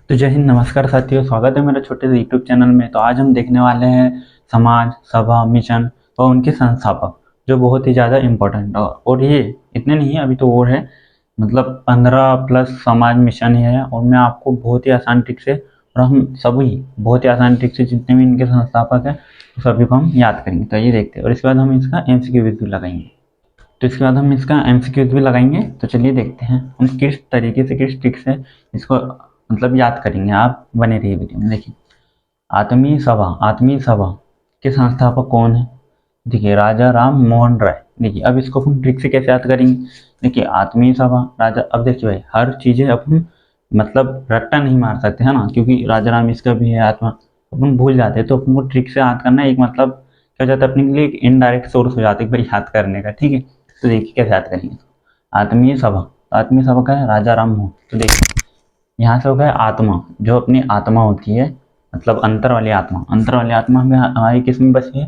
तो जय हिंद, नमस्कार साथियों, स्वागत है मेरे छोटे से यूट्यूब चैनल में। तो आज हम देखने वाले हैं समाज, सभा, मिशन और उनके संस्थापक, जो बहुत ही ज़्यादा इम्पोर्टेंट है। और ये इतने नहीं है, अभी तो और है, मतलब 15 प्लस समाज मिशन ही है। और मैं आपको बहुत ही आसान ट्रिक से, और हम सभी बहुत ही आसान ट्रिक से जितने भी इनके संस्थापक हैं सभी को हम याद करेंगे। तो ये देखते हैं, और इसके बाद हम इसका MCQ भी लगाएंगे। तो इसके बाद हम इसका MCQ भी लगाएंगे। तो चलिए देखते हैं हम किस तरीके से, किस ट्रिक से इसको मतलब याद करेंगे। आप बने रहिए वीडियो में। देखिए, आत्मीय सभा के संस्थापक कौन है? देखिए, राजा राम मोहन राय। देखिए, अब इसको हम ट्रिक से कैसे याद करेंगे? देखिए, आत्मीय सभा राजा, अब देखिए भाई, हर चीज़ें अपन मतलब रट्टा नहीं मार सकते, है ना, क्योंकि राजा राम इसका भी है आत्मा, अपन भूल जाते हैं। तो अपन को ट्रिक से याद करना एक मतलब क्या हो जाता है, अपने लिए एक इनडायरेक्ट सोर्स हो जाता है भाई याद करने का। ठीक है, तो देखिए कैसे याद करेंगे। आत्मीय सभा, तो आत्मीय सभा का है राजा राम मोहन। तो देखिए, यहाँ से हो गया आत्मा, जो अपनी आत्मा होती है, मतलब अंतर वाली आत्मा। अंतर वाली आत्मा हमें हमारी किस में बसी है?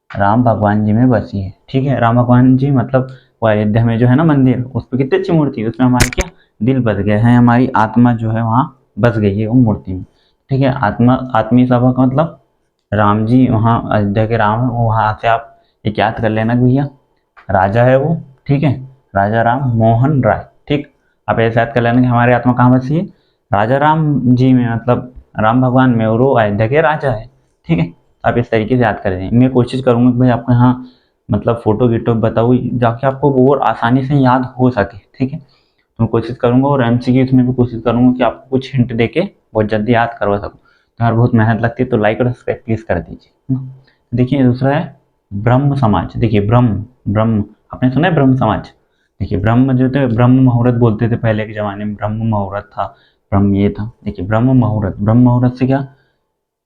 राम भगवान जी में बसी है। ठीक है, राम भगवान जी मतलब वो अयोध्या में जो है ना मंदिर, उस पर कितनी अच्छी मूर्ति है, उसमें हमारी क्या दिल बस गया है, हमारी आत्मा जो है वहाँ बस गई है वो मूर्ति में। ठीक है, आत्मा, आत्मीय सभा का मतलब राम जी वहाँ अयोध्या के राम है, वो वहाँ से आप एक याद कर लेना कि भैया राजा है वो। ठीक है, राजा राम मोहन राय। ठीक, आप ऐसे याद कर लेना कि हमारी आत्मा कहाँ बसी है? राजा राम जी में, मतलब राम भगवान में, और वो अयोध्या के राजा है। ठीक है, आप इस तरीके से याद करें। मैं कोशिश करूँगा कि भाई आपको यहाँ मतलब फोटो वीटो बताऊँ जाके आपको वो और आसानी से याद हो सके। ठीक है, तो मैं कोशिश करूँगा, और MCQ में भी कोशिश करूँगा कि आपको कुछ हिंट देके बहुत जल्दी याद करवा सकूँ। तो यार बहुत मेहनत लगती है, तो लाइक और सब्सक्राइब प्लीज़ कर दीजिए, है ना। देखिए, दूसरा है ब्रह्म समाज। देखिए, ब्रह्म ब्रह्म आपने सुना है ब्रह्म समाज? देखिए, ब्रह्म जो थे, ब्रह्म मुहूर्त बोलते थे पहले के ज़माने में, ब्रह्म मुहूर्त था, ब्रह्म ये था। देखिए, ब्रह्म मुहूर्त, ब्रह्म मुहूर्त से क्या,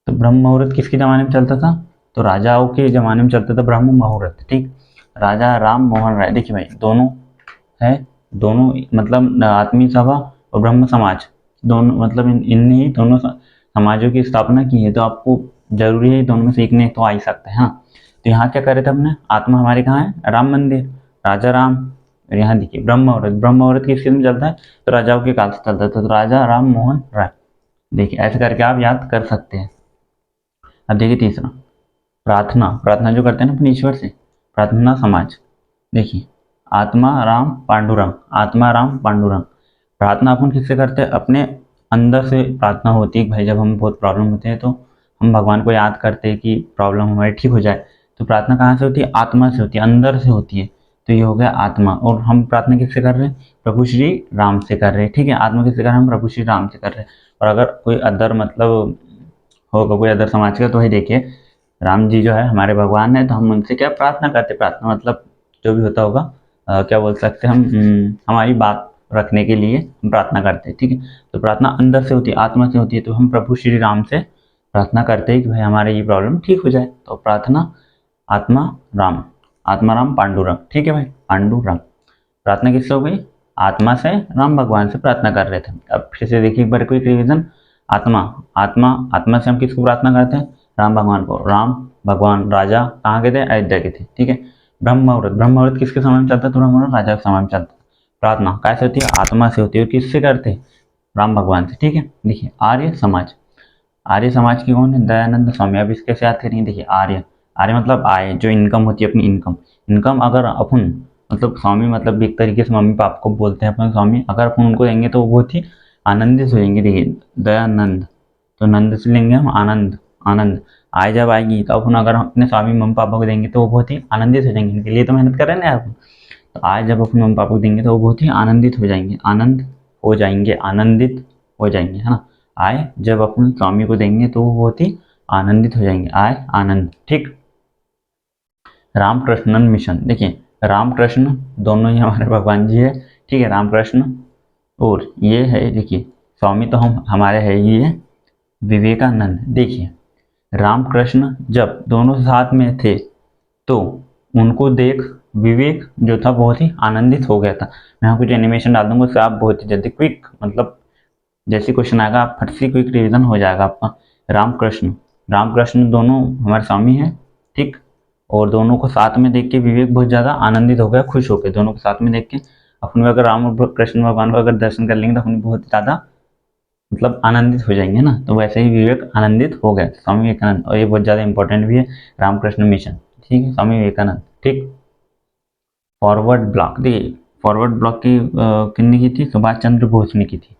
तो ब्रह्म मुहूर्त किसके ज़माने में चलता था? तो राजाओं के ज़माने में चलता था ब्रह्म मुहूर्त। ठीक, राजा राम मोहन राय। देखिए भाई, दोनों है, दोनों मतलब आत्मीय सभा और ब्रह्म समाज, दोनों मतलब इनने ही दोनों समाजों की स्थापना की है। तो आपको जरूरी है दोनों में से एक ने तो आ ही सकता है, हाँ। तो यहाँ क्या करे थे हमने, आत्मा हमारे कहाँ है? राम मंदिर, राजा राम। और यहाँ देखिए ब्रह्म मुहूर्त, ब्रह्म मुहूर्त किसके में चलता है? तो राजाओं के काल से चलता था, तो राजा राम मोहन राय। देखिए, ऐसे करके आप याद कर सकते हैं। अब देखिए तीसरा, प्रार्थना। प्रार्थना जो करते हैं ना अपने ईश्वर से, प्रार्थना समाज। देखिए, आत्मा राम पांडुरंग, आत्मा राम पांडुरंग। प्रार्थना अपन किससे करते हैं? अपने अंदर से प्रार्थना होती है भाई, जब हम बहुत प्रॉब्लम होते हैं तो हम भगवान को याद करते हैं कि प्रॉब्लम हमारी ठीक हो जाए। तो प्रार्थना कहाँ से होती है? आत्मा से होती है, अंदर से होती है। तो ये हो गया आत्मा। और हम प्रार्थना किससे कर रहे हैं? प्रभु श्री राम से कर रहे हैं। ठीक है, आत्मा किससे कर रहे हैं? हम प्रभु श्री राम से कर रहे हैं। और अगर कोई अदर मतलब होगा, कोई अदर समाज का, तो वही देखिए, राम जी जो है हमारे भगवान है, तो हम उनसे क्या प्रार्थना करते? प्रार्थना मतलब जो भी होता होगा, क्या बोल सकते हैं हम, हमारी बात रखने के लिए हम प्रार्थना करते हैं। ठीक है, तो प्रार्थना अंदर से होती है, आत्मा से होती है। तो हम प्रभु श्री राम से प्रार्थना करते हैं कि भाई हमारे ये प्रॉब्लम ठीक हो जाए। तो प्रार्थना आत्मा राम, आत्मा राम पांडुरंग। ठीक है भाई, पांडुरंग। प्रार्थना किससे हो गई? आत्मा से, राम भगवान से प्रार्थना कर रहे थे। अब फिर से देखिए एक बार कोई रिविजन। आत्मा, आत्मा, आत्मा से हम किसको प्रार्थना करते हैं? राम भगवान को। राम भगवान राजा कहाँ के थे? अयोध्या के थे। ठीक है, ब्रह्म मुहूर्त, ब्रह्म मुहूर्त किसके समय में चलता है? तो ब्रह्म मुहूर्त राजा के समय में चलता है। प्रार्थना कैसे होती है? आत्मा से होती है। और किससे करते हैं? राम भगवान से। ठीक है, देखिए आर्य समाज। आर्य समाज की कौन है? दयानंद स्वामी। अब इसके से याद करेंगे। देखिए, आर्य, आर्य मतलब आय, जो इनकम होती है अपनी इनकम। इनकम अगर अपन मतलब स्वामी, मतलब एक तरीके से मम्मी पापा को बोलते हैं अपन स्वामी, अगर अपन उनको देंगे तो वो बहुत ही आनंदित हो जाएंगे। देखिए, दयानंद, तो नंद से लेंगे हम आनंद, आनंद। आय जब आएगी तो अपन अगर हम अपने स्वामी मम्मी पापा को देंगे तो वो बहुत ही आनंदित हो जाएंगे। इनके लिए तो मेहनत कर रहे हैं ना आप। तो आय जब अपने मम्मी पापा को देंगे तो वो बहुत ही आनंदित हो जाएंगे, आनंद हो जाएंगे, आनंदित हो जाएंगे, है ना। आय जब अपन स्वामी को देंगे तो वो बहुत ही आनंदित हो जाएंगे, आय आनंद। ठीक, रामकृष्णन मिशन। देखिए, रामकृष्ण दोनों ही हमारे भगवान जी है। ठीक है, रामकृष्ण। और ये है, देखिए स्वामी तो हम हमारे है ही है, विवेकानंद। देखिए, रामकृष्ण जब दोनों साथ में थे तो उनको देख विवेक जो था बहुत ही आनंदित हो गया था। मैं यहाँ कुछ एनिमेशन डाल दूंगा, उससे आप बहुत ही जल्दी क्विक, मतलब जैसे क्वेश्चन आएगा आप फट से क्विक रिवीजन हो जाएगा आपका। रामकृष्ण, रामकृष्ण दोनों हमारे स्वामी हैं। ठीक, और दोनों को साथ में देख के विवेक बहुत ज़्यादा आनंदित हो गया, खुश हो गए दोनों को साथ में देख के। अपन अगर राम और कृष्ण भगवान को अगर दर्शन कर लेंगे तो अपन बहुत ज़्यादा मतलब आनंदित हो जाएंगे ना, तो वैसे ही विवेक आनंदित हो गए स्वामी विवेकानंद। और ये बहुत ज़्यादा इंपॉर्टेंट भी है, रामकृष्ण मिशन, ठीक है, स्वामी विवेकानंद, ठीक। फॉरवर्ड ब्लॉक, देखिए फॉरवर्ड ब्लॉक की किसने की थी, सुभाष चंद्र बोस ने की थी।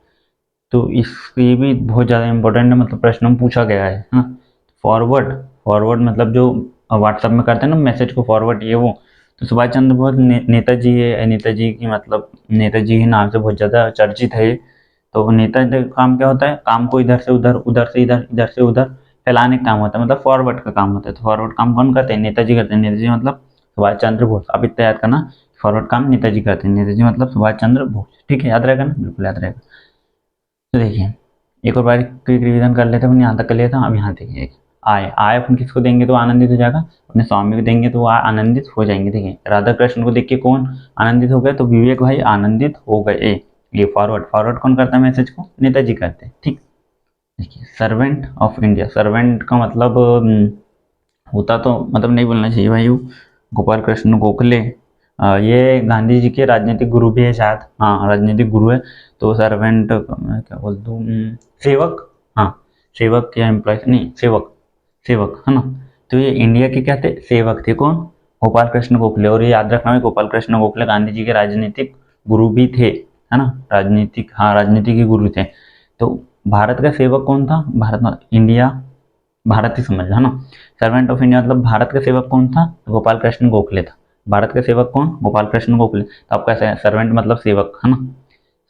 तो इसकी भी बहुत ज़्यादा इंपॉर्टेंट है, मतलब प्रश्न में पूछा गया है ना। फॉरवर्ड, फॉरवर्ड मतलब जो व्हाट्सएप में करते हैं ना मैसेज को फॉरवर्ड, ये वो। तो सुभाष चंद्र बोस नेताजी है, नेताजी की मतलब नेताजी के नाम से बहुत ज़्यादा चर्चित है ये। तो नेताजी का काम क्या होता है, काम को इधर से उधर, उधर से इधर, इधर से उधर फैलाने का काम होता है, मतलब फॉरवर्ड का काम होता है। तो फॉरवर्ड काम कौन करते हैं, नेताजी करते हैं। नेताजी मतलब सुभाष चंद्र बोस, आप इतना याद करना, फॉरवर्ड काम नेताजी करते हैं, नेताजी मतलब सुभाष चंद्र बोस, ठीक है, याद रहेगा ना, बिल्कुल याद रहेगा। तो देखिए एक और बार क्विक रिवीजन कर लेते हैं, यहाँ तक कर लिया था, अब यहाँ देखिए आय, आय अपन किसको देंगे तो आनंदित हो जाएगा, अपने स्वामी को देंगे तो वो आनंदित हो जाएंगे। देखिए राधा कृष्ण को देख के कौन आनंदित हो गए, तो विवेक भाई आनंदित हो गए। ये फॉरवर्ड, फॉरवर्ड कौन करता है मैसेज को, नेताजी करते हैं, ठीक। देखिए सर्वेंट ऑफ इंडिया, सर्वेंट का मतलब होता तो मतलब नहीं बोलना चाहिए भाई, वो गोपाल कृष्ण गोखले, ये गांधी जी के राजनीतिक गुरु भी है शायद, हाँ राजनीतिक गुरु है। तो सर्वेंट मैं क्या बोल दूँ, सेवक, हाँ सेवक या एम्प्लॉय नहीं, सेवक, सेवक है ना। तो ये इंडिया के क्या थे, सेवक थे, कौन, गोपाल कृष्ण गोखले। और ये याद रखना है, गोपाल कृष्ण गोखले गांधी जी के राजनीतिक गुरु भी थे, है ना, राजनीतिक, हाँ राजनीति के गुरु थे। तो भारत का सेवक कौन था, भारत में इंडिया, भारत ही समझ है ना। सर्वेंट ऑफ इंडिया मतलब भारत का सेवक कौन था, गोपाल कृष्ण गोखले था। भारत का सेवक कौन, गोपाल कृष्ण गोखले। तो आपका सर्वेंट मतलब सेवक है ना।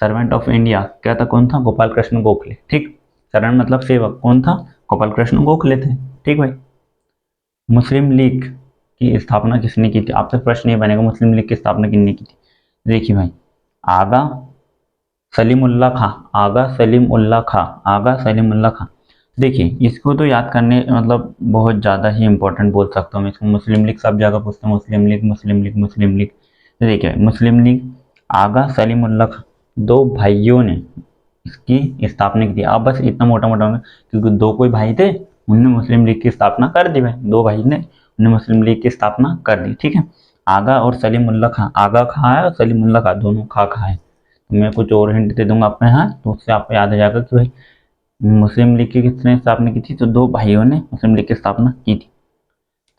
सर्वेंट ऑफ इंडिया क्या था, कौन था, गोपाल कृष्ण गोखले, ठीक। सर्वेंट मतलब सेवक कौन था, गोपाल कृष्ण गोखले थे, ठीक भाई। मुस्लिम लीग की स्थापना किसने की थी, आपसे प्रश्न ये बनेगा मुस्लिम लीग की स्थापना किसने की थी। देखिए भाई, आगा सलीमुल्लाह खां, आगा सलीमुल्लाह खां, आगा सलीमुल्लाह खां। देखिए इसको तो याद करने मतलब बहुत ज़्यादा ही इंपॉर्टेंट बोल सकता हूँ मैं इसको। मुस्लिम लीग सब जगह पूछते हैं, मुस्लिम लीग, मुस्लिम लीग, मुस्लिम लीग। तो देखिए मुस्लिम लीग, आगा सलीमुल्लाह खां, दो भाइयों ने इसकी स्थापना की थी। आप बस इतना मोटा मोटा होंगे, क्योंकि दो कोई भाई थे, उन्होंने मुस्लिम लीग की स्थापना कर दी भाई, दो भाई ने उन्होंने मुस्लिम लीग की स्थापना कर दी, ठीक है। आगा और सलीमुल्लाह खां, आगा खां है और सलीमुल्लाह खां, दोनों खा है। तो मैं कुछ और हिंट दे दूंगा आपको यहाँ, तो उससे आपको याद आ जाएगा कि भाई मुस्लिम लीग की किसने स्थापना की थी, तो दो भाइयों ने मुस्लिम लीग की स्थापना की थी।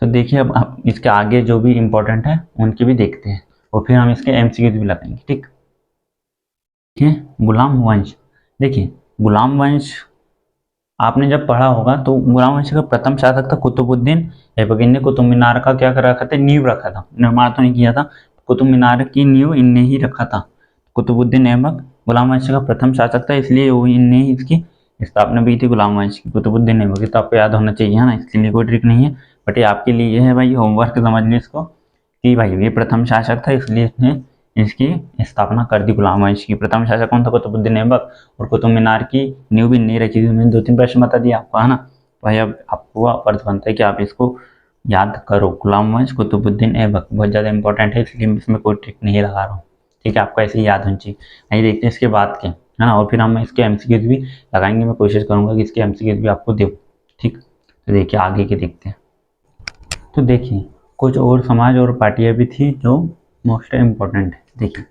तो देखिए अब हम इसके आगे जो भी इंपॉर्टेंट है उनकी भी देखते हैं, और फिर हम इसके एमसीक्यूज भी लगाएंगे, ठीक है। गुलाम वंश, देखिए गुलाम वंश आपने जब पढ़ा होगा तो गुलाम वंश का प्रथम शासक था कुतुबुद्दीन ऐबक। इनने कुतुब मीनार का क्या कर रखा था, नींव रखा था, निर्माण तो नहीं किया था, कुतुब मीनार की नींव इनने ही रखा था। कुतुबुद्दीन ऐबक गुलाम वंश का प्रथम शासक था, इसलिए वो इनने ही इसकी स्थापना भी की थी, गुलाम वंश की, कुतुबुद्दीन ऐबक। तो आपको याद होना चाहिए है ना, इसके लिए कोई ट्रिक नहीं है, बट ये आपके लिए है भाई, होमवर्क समझ लीजिए इसको कि भाई ये प्रथम शासक था, इसलिए इसने इसकी स्थापना कर दी गुलाम वंश की। प्रथम शासक कौन था, कुतुबुद्दीन ऐबक। और कुतुब मीनार की नींव भी नहीं रखी थी, मैंने दो तीन प्रश्न बता दिया आपको है ना। भाई अब आपको फर्ज बनता है कि आप इसको याद करो, गुलाम वंश कुतुबुद्दीन ऐबक बहुत ज़्यादा इंपॉर्टेंट है, इसलिए मैं इसमें कोई ट्रिक नहीं लगा रहा हूँ, ठीक है, आपको ऐसे ही याद होनी चाहिए। आइए देखते हैं इसके बाद के, है ना, और फिर हम इसके एमसीक्यूज भी लगाएंगे, मैं कोशिश करूंगा कि इसके एमसीक्यूज भी आपको दूँ, ठीक। तो देखिए आगे के देखते हैं। तो देखिए कुछ और समाज और पार्टियां भी थी जो मोस्ट इम्पोर्टेंट है। देखिए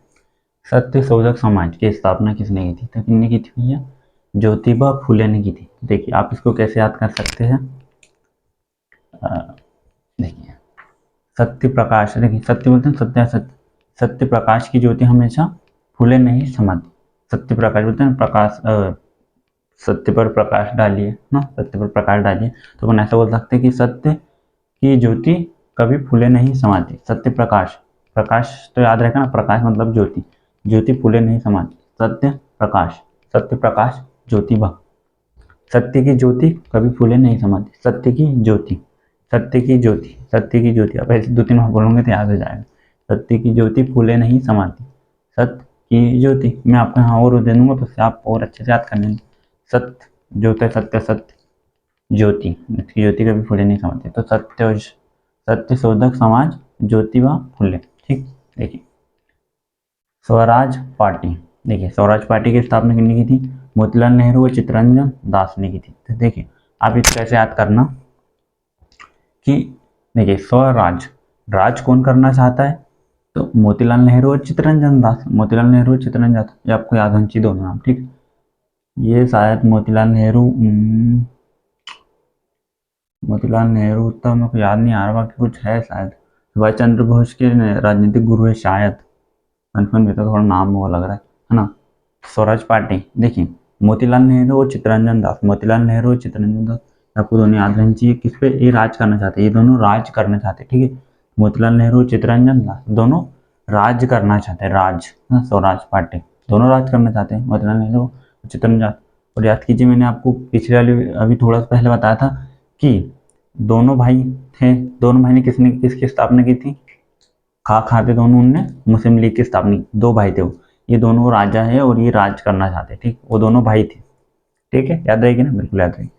सत्य शोधक समाज की स्थापना किसने की थी, तो किसने की थी भैया, ज्योतिबा फुले ने की थी। देखिए आप इसको कैसे याद कर सकते हैं, देखिए सत्य प्रकाश, देखिए सत्य बोलते हैं, सत्य सत्य, सत्य प्रकाश की ज्योति हमेशा फूले नहीं समाती। सत्य प्रकाश बोलते हैं, प्रकाश सत्य पर प्रकाश डालिए ना, सत्य पर प्रकाश डालिए। तो अपन ऐसा बोल सकते हैं कि सत्य की ज्योति कभी फूले नहीं समाती। सत्य प्रकाश, प्रकाश तो याद रहेगा ना, प्रकाश मतलब ज्योति, ज्योति फूले नहीं समाती। सत्य प्रकाश, सत्य प्रकाश ज्योतिबा, सत्य की ज्योति कभी फूले नहीं समाती, सत्य की ज्योति, सत्य की ज्योति, सत्य की ज्योति। अब ऐसे दो तीन बार बोलूंगे तो याद हो जाएगा। सत्य की ज्योति फूले नहीं समाती, सत्य की ज्योति। मैं आपको यहाँ और दे दूंगा तो आप और अच्छे से याद कर लेंगे। सत्य ज्योति, सत्य सत्य ज्योति, इसकी ज्योति कभी फूले नहीं समाती। तो सत्य, सत्य शोधक समाज ज्योतिबा फूले, ठीक। देखिए स्वराज पार्टी, देखिए स्वराज पार्टी की स्थापना किसने की थी, मोतीलाल नेहरू और चित्तरंजन दास ने की थी। तो देखिए आप इसको कैसे याद करना कि देखिए स्वराज, राज कौन करना चाहता है, तो मोतीलाल नेहरू और चित्तरंजन दास, मोतीलाल नेहरू और चित्तरंजन दास, ये आपको याद होनी चाहिए दोनों नाम, ठीक। ये शायद मोतीलाल नेहरू, मोतीलाल नेहरू तो मेरे को याद नहीं आ रहा, बाकी कुछ है शायद। सुभाष चंद्र बोस के राजनीतिक गुरु है शायद, कन्फर्म भी था, थोड़ा नाम वो लग रहा है ना। स्वराज पार्टी, देखिए मोतीलाल नेहरू और चित्तरंजन दास, मोतीलाल नेहरू और चित्तरंजन दास आपको दोनों याद रहनी चाहिए। किस पे ये राज करना चाहते हैं, ये दोनों राज करना चाहते हैं, ठीक है। मोतीलाल नेहरू और चित्तरंजन दास दोनों राज करना चाहते हैं, राज, स्वराज पार्टी, दोनों राज करना चाहते हैं, मोतीलाल नेहरू और चित्तरंजन दास। और याद कीजिए, मैंने आपको पिछले वाले अभी थोड़ा सा पहले बताया था कि दोनों भाई थे, दोनों भाई ने किसकी स्थापना की थी, खाते दोनों उनने मुस्लिम लीग की स्थापना की। दो भाई थे वो, ये दोनों राजा है और ये राज करना चाहते, ठीक, वो दोनों भाई थे, ठीक है, याद रहेगी ना, बिल्कुल याद रहेगी।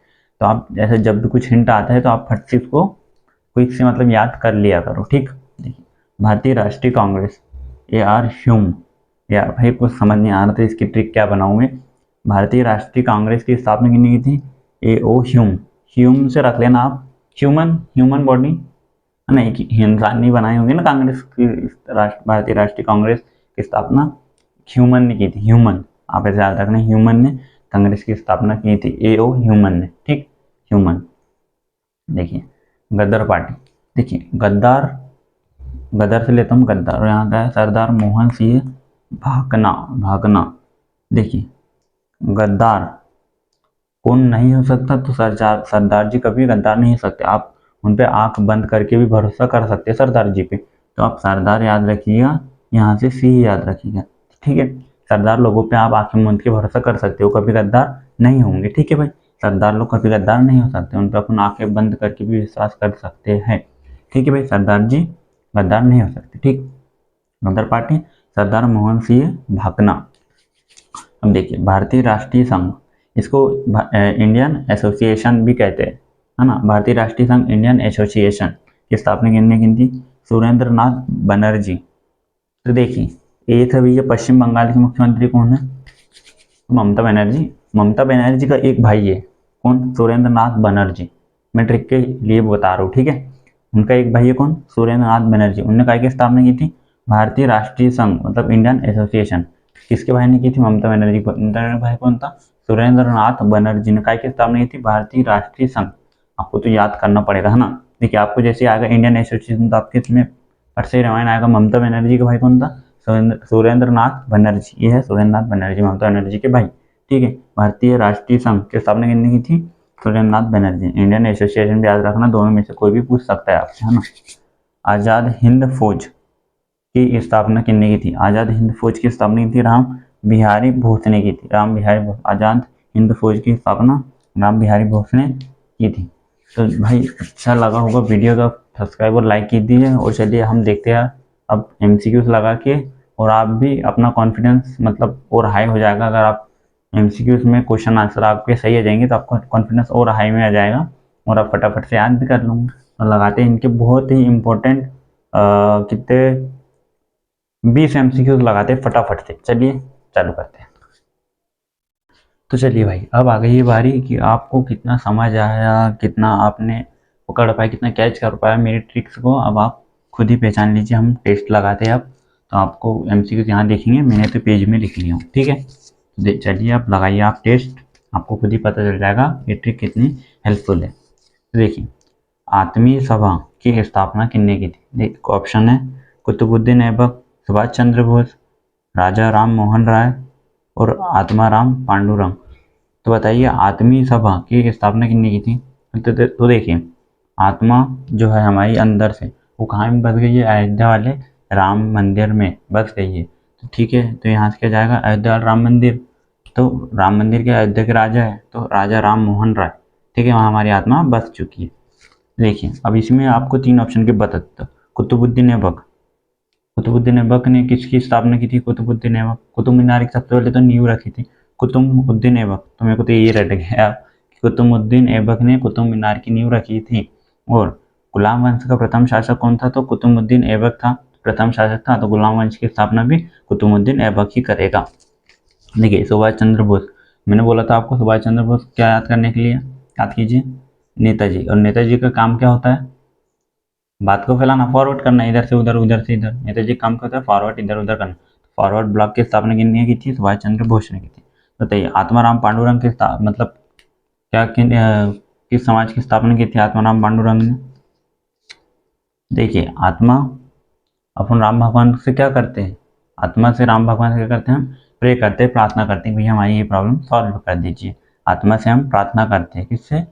तो आप जैसे जब भी कुछ हिंट आता है तो आप फट से इसको क्विक से मतलब याद कर लिया करो, ठीक। देखिए भारतीय राष्ट्रीय कांग्रेस, ए आर ह्यूम, यार भाई कुछ समझ नहीं आ रहा था इसकी ट्रिक क्या बनाऊं मैं। भारतीय राष्ट्रीय कांग्रेस की स्थापना किसने की थी, ए ओ ह्यूम, ह्यूम से रख लेना आप, ह्यूमन, ह्यूमन बॉडी, नहीं कि इंसान नहीं बनाई होंगी ना कांग्रेस की, भारतीय राष्ट्रीय कांग्रेस की स्थापना ह्यूमन ने की थी, ह्यूमन, आप ऐसे याद रखना, ह्यूमन ने कांग्रेस की स्थापना की थी, ए ओ ह्यूमन ने, ठीक, ह्यूमन। देखिए गद्दार पार्टी, देखिए गद्दार, गदर से लेता हूँ गद्दार, और यहाँ का है सरदार मोहन सिंह भाकना, भागना। देखिए गद्दार कौन नहीं हो सकता, तो सरदार जी कभी गद्दार नहीं हो सकते, आप उन पे आंख बंद करके भी भरोसा कर सकते हैं सरदार जी पे। तो आप सरदार याद रखिएगा, यहाँ से सी याद रखिएगा, ठीक है। सरदार लोगों पे आप आंखें मूंद के भरोसा कर सकते हो, कभी गद्दार नहीं होंगे, ठीक है भाई। सरदार लोग कभी गद्दार नहीं हो सकते, उन पर अपन आंखें बंद करके भी विश्वास कर सकते हैं, ठीक है भाई। सरदार जी गद्दार नहीं हो सकते, ठीक। गद्दार पार्टी सरदार मोहन सिंह भाकना। अब देखिए भारतीय राष्ट्रीय संघ, इसको इंडियन एसोसिएशन भी कहते हैं, है ना। भारतीय राष्ट्रीय संघ, इंडियन एसोसिएशन की स्थापना किसने की थी, सुरेंद्र नाथ बनर्जी। तो देखिए एक है भैया पश्चिम बंगाल के मुख्यमंत्री कौन है, ममता बनर्जी। ममता बनर्जी का एक भाई है, कौन, सुरेंद्र नाथ बनर्जी। मैं ट्रिक के लिए बता रहा हूँ, ठीक है। उनका एक भाई है कौन, सुरेंद्र नाथ बनर्जी। उनने काय की स्थापना की थी, भारतीय राष्ट्रीय संघ मतलब इंडियन एसोसिएशन, किसके भाई ने की थी, ममता बनर्जी। ममता बनर्जी भाई कौन था, सुरेंद्र नाथ बनर्जी ने काय की स्थापना की थी, भारतीय राष्ट्रीय संघ। आपको तो याद करना पड़ेगा, है ना। देखिए आपको जैसे आएगा इंडियन एसोसिएशन, तो आपके इसमें फट से रामायण आएगा, ममता बनर्जी का भाई कौन था, सुरेंद्र नाथ बनर्जी, ये है सुरेंद्र नाथ बनर्जी, ममता बनर्जी के भाई, ठीक है। भारतीय राष्ट्रीय संघ की स्थापना किसने की थी, सुरेंद्र नाथ बनर्जी। इंडियन एसोसिएशन भी याद रखना, दोनों में से कोई भी पूछ सकता है आपसे, है ना। आजाद हिंद फौज की स्थापना किसने की थी, आजाद हिंद फौज की स्थापना की थी राम बिहारी बोस ने की थी, राम बिहारी बोस। आजाद हिंद फौज की स्थापना राम बिहारी बोस ने की थी। तो भाई अच्छा लगा होगा वीडियो का, सब्सक्राइब और लाइक कीजिए। और चलिए हम देखते हैं अब एमसीक्यूज लगा के, और आप भी अपना कॉन्फिडेंस मतलब और हाई हो जाएगा। अगर आप एमसीक्यूज में क्वेश्चन आंसर आपके सही आ जाएंगे तो आपका कॉन्फिडेंस और हाई में आ जाएगा, और आप फटाफट से याद भी कर लूँगा। और लगाते हैं इनके बहुत ही इंपॉर्टेंट कितने 20 एमसीक्यूज लगाते हैं फटाफट से। चलिए चालू करते हैं। तो चलिए भाई अब आ गई ये बारी कि आपको कितना समझ आया, कितना आपने पकड़ पाया, कितना कैच कर पाया मेरी ट्रिक्स को। अब आप खुद ही पहचान लीजिए, हम टेस्ट लगाते हैं अब। तो आपको एमसीक्यूज यहाँ देखेंगे, मैंने तो पेज में लिख लिया हूँ, ठीक है। तो चलिए आप लगाइए आप टेस्ट, आपको खुद ही पता चल जाएगा ये ट्रिक कितनी हेल्पफुल है। तो देखिए आत्मीय सभा की स्थापना किसने की थी, देखो ऑप्शन है कुतुबुद्दीन ऐबक, सुभाष चंद्र बोस, राजा राम मोहन राय और आत्माराम पांडुरंग। तो बताइए आत्मीय सभा की स्थापना किसने की थी। तो देखिए आत्मा जो है हमारी अंदर से, वो कहाँ में बस गई है, अयोध्या वाले राम मंदिर में बस गई है। तो ठीक है, तो यहाँ से क्या जाएगा, अयोध्या वाला राम मंदिर। तो राम मंदिर के अयोध्या के राजा है तो राजा राम मोहन राय, ठीक है, वहाँ हमारी आत्मा बस चुकी है। देखिए अब इसमें आपको 3 ऑप्शन के बता देता। कुतुबुद्दीन ऐबक, कुतुबुद्दीन ऐबक ने किसकी स्थापना की थी, कुतुबुद्दीन ऐबक कुतुब मीनार की सबसे पहले तो नींव रखी थी, कुतुबुद्दीन ऐबक। तो मेरे को तो ये रट गया, कुतुबुद्दीन ऐबक ने कुतुब मीनार की नींव रखी थी। और गुलाम वंश का प्रथम शासक कौन था, तो कुतुबुद्दीन ऐबक था, प्रथम शासक था। तो गुलाम वंश की स्थापना भी कुतुबुद्दीन ऐबक ही करेगा। देखिए सुभाष चंद्र बोस, मैंने बोला था आपको सुभाष चंद्र बोस क्या याद करने के लिए, याद कीजिए नेताजी। और नेताजी का काम क्या होता है, बात को फैलाना, फॉरवर्ड करना, इधर से उधर उधर से इधर। नेताजी काम करता है फॉरवर्ड, इधर उधर करना। फॉरवर्ड ब्लॉक की स्थापना किसने की थी, सुभाष चंद्र बोस ने की थी। बताइए आत्माराम पांडुरंग के मतलब क्या किस समाज की स्थापना की थी आत्माराम पांडुरंग ने? देखिए आत्मा, अपन राम भगवान से क्या करते हैं, आत्मा से राम भगवान से क्या करते हैं, हम प्रे करते हैं, प्रार्थना करते हैं, भैया हमारी ये प्रॉब्लम सॉल्व कर दीजिए। आत्मा से हम प्रार्थना करते हैं, किससे?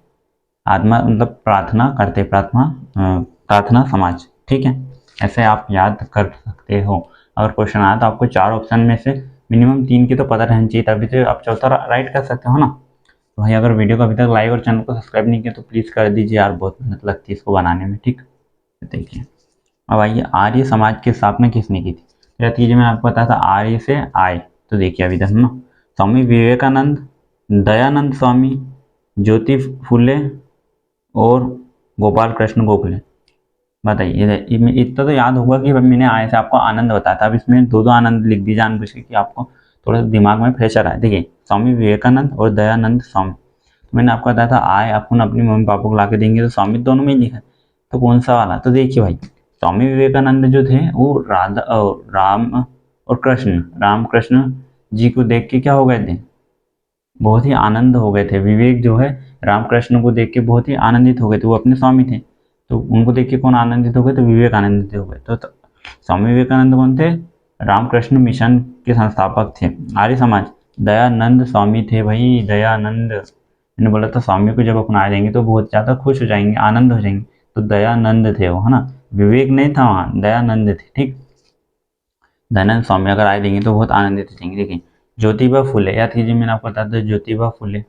आत्मा मतलब प्रार्थना करते, प्रार्थना समाज, ठीक है। ऐसे आप याद कर सकते हो। अगर क्वेश्चन आया तो आपको 4 ऑप्शन में से मिनिमम 3 की तो पता रहनी चाहिए, तभी तो आप चौथा राइट कर सकते हो ना। तो भाई अगर वीडियो को अभी तक लाइक और चैनल को सब्सक्राइब नहीं किया तो प्लीज़ कर दीजिए यार, बहुत मेहनत लगती है इसको बनाने में, ठीक। देखिए अब आइए, आर्य समाज की स्थापना किसने की थी? या चीज़ें मैंने आपको बताया था आर्य से आय, तो देखिए अभी तक ना, स्वामी विवेकानंद, दयानंद स्वामी, ज्योति फुले और गोपाल कृष्ण गोखले। बताइए इतना तो याद होगा कि मैंने आय से आपको आनंद बताया था, अब इसमें दो आनंद लिख दी जानबूझ के कि आपको थोड़ा सा दिमाग में प्रेशर आए। देखिए स्वामी विवेकानंद और दयानंद स्वामी, तो मैंने आपको बताया था आय अपन अपनी मम्मी पापा को ला के देंगे, तो स्वामी दोनों में ही लिखा है, तो कौन सा वाला? तो देखिए भाई स्वामी विवेकानंद जो थे वो राम और राम कृष्ण जी को देख के क्या हो गए थे, बहुत ही आनंद हो गए थे। विवेक जो है रामकृष्ण को देख के बहुत ही आनंदित हो गए थे, वो अपने स्वामी थे, तो उनको देख के कौन आनंदित हो गए? तो विवेक आनंदित हो गए। तो स्वामी विवेकानंद कौन थे? रामकृष्ण मिशन के संस्थापक थे। आर्य समाज, दयानंद स्वामी थे भाई, दयानंद। मैंने बोला था स्वामी को जब अपन आ जाएंगे तो बहुत ज़्यादा खुश हो जाएंगे, आनंद हो जाएंगे, तो दयानंद थे वो, है ना। विवेक नहीं था वहाँ, दयानंद थे, ठीक। दयानंद स्वामी अगर आए देंगे तो बहुत आनंदित हो जाएंगे। देखिए ज्योतिबा फुले, याद कीजिए, मैंने आपको बताया था ज्योतिबा फुले,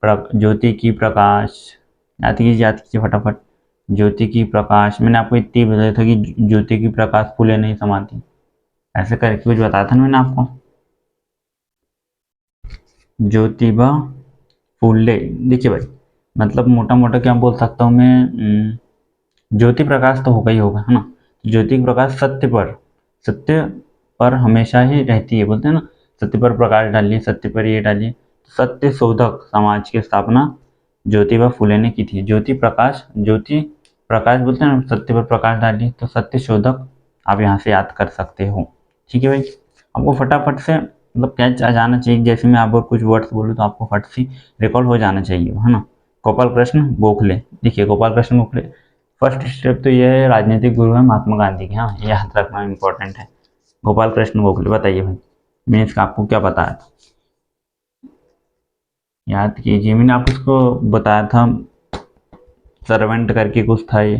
ज्योति की प्रकाश, याद कीजिए फटाफट। ज्योति की प्रकाश, मैंने आपको इतनी बताया था कि ज्योति की प्रकाश फूले नहीं समाती, ऐसे करके कुछ बताया था ना मैंने आपको। ज्योतिबा फुले, देखिए भाई मतलब मोटा मोटा क्या बोल सकता हूँ मैं, ज्योति प्रकाश तो होगा ही होगा, है ना। ज्योति प्रकाश सत्य पर हमेशा ही रहती है, बोलते हैं ना, सत्य पर प्रकाश डालिए, सत्य पर ये डालिए। सत्य शोधक समाज की स्थापना ज्योतिबा फुले ने की थी। ज्योति प्रकाश बोलते हैं ना, सत्य पर प्रकाश डालिए, तो सत्य शोधक आप यहाँ से याद कर सकते हो, ठीक है भाई। आपको फटाफट से मतलब कैच आ जाना चाहिए, जैसे मैं आपको कुछ वर्ड्स बोलूँ तो आपको फट से रिकॉल हो जाना चाहिए, है ना। गोपाल कृष्ण गोखले, देखिए गोपाल कृष्ण गोखले, फर्स्ट स्टेप तो ये है, राजनीतिक गुरु है महात्मा गांधी के, हाँ ये याद रखना इंपॉर्टेंट है। गोपाल कृष्ण गोखले, बताइए भाई मैंने इसका आपको क्या बताया था, याद कीजिए। मैंने आपको इसको बताया था, सर्वेंट करके कुछ था ये,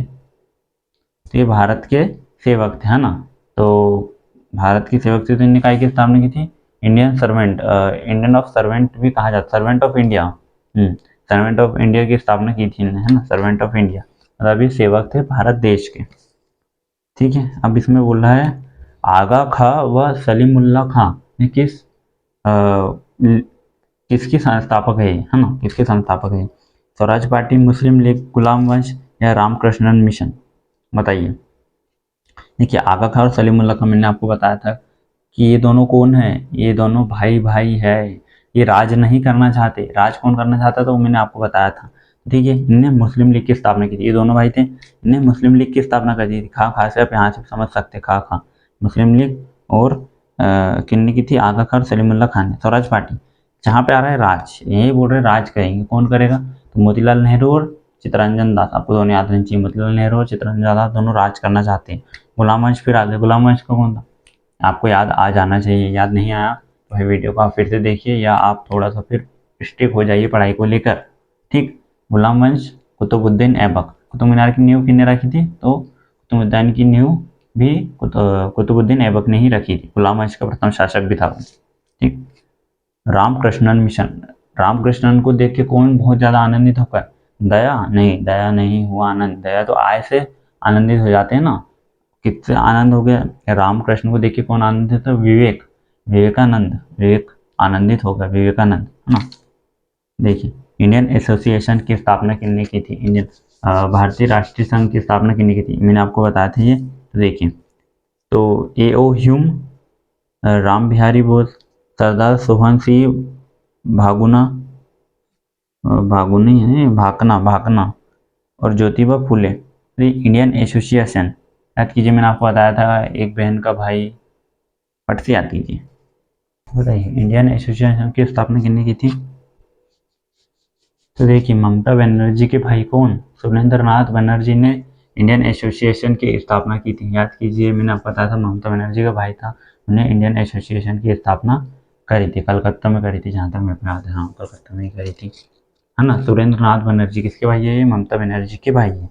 तो ये भारत के सेवक थे, है ना। तो भारत के सेवक थे, तो इनने काय की स्थापना की थी, Indian servant, Indian of servant भी कहा जाता, servant of India, servant of India की स्थापना की थी इन्होंने, है ना, सर्वेंट ऑफ इंडिया, मतलब ये सेवक थे भारत देश के, ठीक है। अब इसमें बोल रहा है आगा खां व सलीमुल्लाह खां, ये किसकी संस्थापक है ना, किसके संस्थापक है? स्वराज पार्टी, मुस्लिम लीग, गुलाम वंश या रामकृष्णन मिशन? बताइए। देखिए आगा खां और सलीमुल्लाह खां, मैंने आपको बताया था कि ये दोनों कौन है, ये दोनों भाई भाई है, ये राज नहीं करना चाहते। राज कौन करना चाहता था वो मैंने आपको बताया था, ठीक है। इनने मुस्लिम लीग की स्थापना की थी, ये दोनों भाई थे, इन्हें मुस्लिम लीग की स्थापना कर दी थी। खा से आप यहाँ से समझ सकते, खा मुस्लिम लीग, और किन्ने की थी? आगा खां और सलीमुल्लाह खान ने। स्वराज पार्टी, जहाँ पे आ रहा है राज, यही बोल रहे राज करेंगे, कौन करेगा? तो मोतीलाल नेहरू और चित्तरंजन दास, आपको दोनों याद रहनी चाहिए, मोतीलाल नेहरू और चित्तरंजन दास दोनों राज करना चाहते हैं। गुलाम वंश फिर आ गए, गुलाम वंश का कौन था? आपको याद आ जाना चाहिए, याद नहीं आया तो भाई वीडियो को आप फिर से देखिए, या आप थोड़ा सा फिर स्टिक हो जाइए पढ़ाई को लेकर, ठीक। गुलाम वंश, कुतुबुद्दीन ऐबक, कुतुब मीनार की नींव किसने रखी थी? तो कुतुबुद्दीन की नींव भी कुतुबुद्दीन ऐबक ने ही रखी थी, गुलाम वंश का प्रथम शासक भी था वो, ठीक। रामकृष्णन मिशन, रामकृष्णन को देख के कौन बहुत ज़्यादा आनंदित होकर? दया नहीं, दया नहीं हुआ आनंद, दया तो आय से आनंदित हो जाते हैं ना, किससे आनंद हो गया? रामकृष्ण को देख के कौन आनंदित था? विवेकानंद, विवेक आनंदित हो गया, विवेकानंद, है ना। देखिए इंडियन एसोसिएशन की स्थापना किसने की थी? इंडियन भारतीय राष्ट्रीय संघ की स्थापना किसने की थी? मैंने आपको बताया था ये, तो देखिए, तो A.O. ह्यूम, राम बिहारी बोस, सरदार सोहन सिंह भागुना, भागुनी है भाकना और ज्योतिबा फुले। तो इंडियन एसोसिएशन, याद कीजिए मैंने आपको बताया था एक बहन का भाई, फट से याद कीजिए। बताइए इंडियन एसोसिएशन की स्थापना किसने की थी? तो देखिए ममता बनर्जी के भाई कौन, सुरेंद्र नाथ बनर्जी ने इंडियन एसोसिएशन की स्थापना की थी। याद कीजिए, मैंने आपको बताया था ममता बनर्जी का भाई था, उन्हें इंडियन एसोसिएशन की स्थापना करी थी, कलकत्ता में करी थी, जहाँ तक मेरे को याद है। हाँ, कलकत्ता में ही करी थी, है ना। सुरेंद्र नाथ बनर्जी किसके भाई है? ये ममता बनर्जी के भाई है।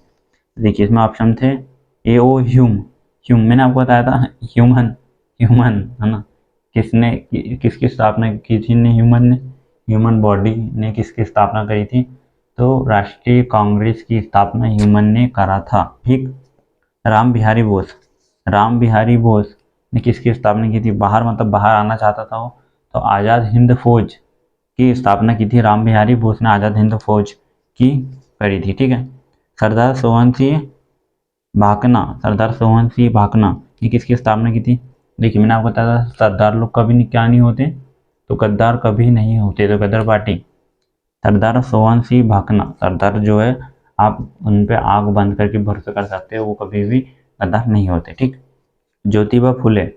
देखिए इसमें ऑप्शन थे ए ओ ह्यूम, ह्यूम मैंने आपको बताया था, ह्यूमन, ह्यूमन, है ना। किसकी स्थापना की थी ने? ह्यूमन ने। ह्यूमन बॉडी ने किसकी स्थापना करी थी? तो राष्ट्रीय कांग्रेस की स्थापना ह्यूमन ने करा था। ठीक। राम बिहारी बोस, राम बिहारी बोस ने किसकी स्थापना की थी? बाहर मतलब बाहर आना चाहता था वो, तो आज़ाद हिंद फौज की स्थापना की थी। राम बिहारी बोस ने आज़ाद हिंद फौज की करी थी। ठीक है। सरदार सोहन सिंह भाकना, सरदार सोहन सिंह भाकना ने किसकी स्थापना की थी? देखिए मैंने आपको बताया था सरदार लोग कभी नहीं क्या नहीं होते, तो गद्दार कभी नहीं होते, तो गद्दार पार्टी। सरदार सोहन सिंह भाकना, सरदार जो है आप उन पे आंख बंद करके भरोसा कर सकते हो, वो कभी भी गद्दार नहीं होते। ठीक। ज्योतिबा फुले,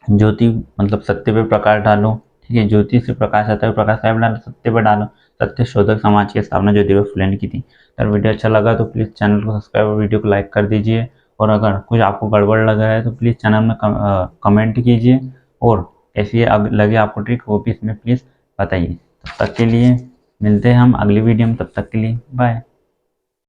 ज्योति मतलब सत्य पे प्रकाश डालो, ठीक है, ज्योति से प्रकाश आता है, प्रकाश साहब डालो, सत्य पे डालो। सत्य शोधक समाज की स्थापना ज्योतिबा फुले ने की थी। अगर वीडियो अच्छा लगा तो प्लीज़ चैनल को सब्सक्राइब और वीडियो को लाइक कर दीजिए, और अगर कुछ आपको गड़बड़ लगा है तो प्लीज़ चैनल में कमेंट कीजिए, और ऐसी लगे आपको ट्रिक वो भी इसमें प्लीज़ बताइए। तब तक के लिए मिलते हैं हम अगली वीडियो में, तब तक के लिए बाय।